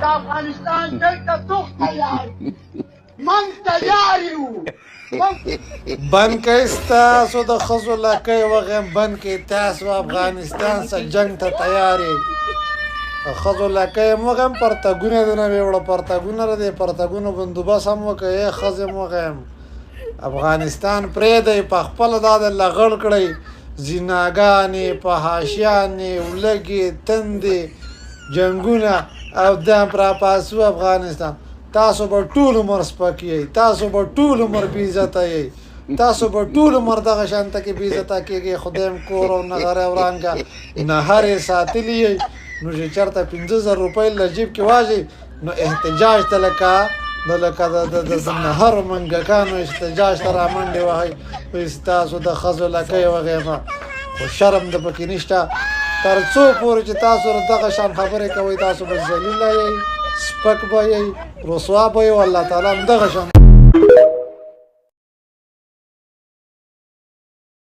د افغانستان جنګ ته څوک تیار من تیار یو بند کړئ ستاسو د ښځو لکۍ وغیم بند کړئ تاسو افغانستان سره جنګ ته تیار یې د ښځو لکۍ هم وغیم پرتګونه دې نه ویوړه پرتګونه را دې پرتګونو بندوبست هم وکړئ ای ښځې هم وغیم افغانستان پرېږدئ په خپله دا د لغړ کړئ زیناګانې فحاشیانې ولږې تندې جنګونه او دا راپاسو افغانستان تاسو به ټول عمر سپک یئ تاسو به ټول عمر بې عزته یئ تاسو به ټول عمر دغه شانته کې بې عزته کېږئ خدای م کور او نغرې ورانګه نهر یې ساتلي یئ نو چې چېرته 50,000 روپۍ له جیب کې واچئ نو احتجاج ته لکه د نهر منګکانو احتجاج ته رامنډې وهئ وایي ستاسو د ښځو لکۍ وغیمه خو شرم د پکې نشته تر څو پورې چې تاسو دغه شان خبرې کوئ تاسو به ذلیله یئ سپک به یئ رسوا به یئ والله تعالی هم دغه شان